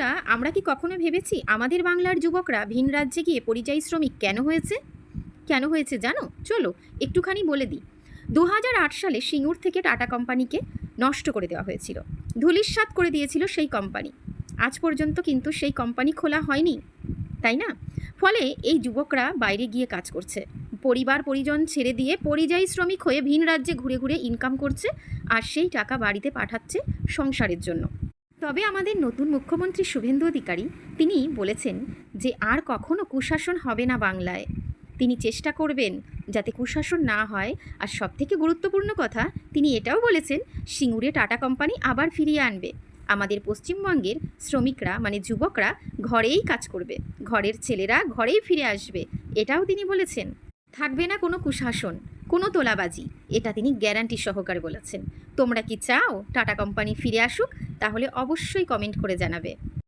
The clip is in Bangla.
বন্ধুরা, আমরা কি কখনো ভেবেছি আমাদের বাংলার যুবকরা ভিন রাজ্যে গিয়ে পরিযায়ী শ্রমিক কেন হয়েছে জানো? চলো একটুখানি বলে দিই। 2008 সালে সিঙ্গুর থেকে টাটা কোম্পানিকে নষ্ট করে দেওয়া হয়েছিল, ধূলিসাৎ করে দিয়েছিল সেই কোম্পানি। আজ পর্যন্ত কিন্তু সেই কোম্পানি খোলা হয়নি, তাই না? ফলে এই যুবকরা বাইরে গিয়ে কাজ করছে, পরিবার পরিজন ছেড়ে দিয়ে পরিযায়ী শ্রমিক হয়ে ভিন রাজ্যে ঘুরে ঘুরে ইনকাম করছে, আর সেই টাকা বাড়িতে পাঠাচ্ছে সংসারের জন্য। তবে আমাদের নতুন মুখ্যমন্ত্রী শুভেন্দু অধিকারী তিনি বলেছেন যে আর কখনো কুশাসন হবে না বাংলায়। তিনি চেষ্টা করবেন যাতে কুশাসন না হয়। আর সবথেকে গুরুত্বপূর্ণ কথা, তিনি এটাও বলেছেন সিঙ্গুরে টাটা কোম্পানি আবার ফিরিয়ে আনবে। আমাদের পশ্চিমবঙ্গের শ্রমিকরা মানে যুবকরা ঘরেই কাজ করবে, ঘরের ছেলেরা ঘরেই ফিরে আসবে, এটাও তিনি বলেছেন। থাকবে না কোনো কুশাসন, কোনো তোলাবাজি, এটা তিনি গ্যারান্টি সহকারে বলেছেন। তোমরা কি চাও টাটা কোম্পানি ফিরে আসুক? তাহলে অবশ্যই কমেন্ট করে জানাবে।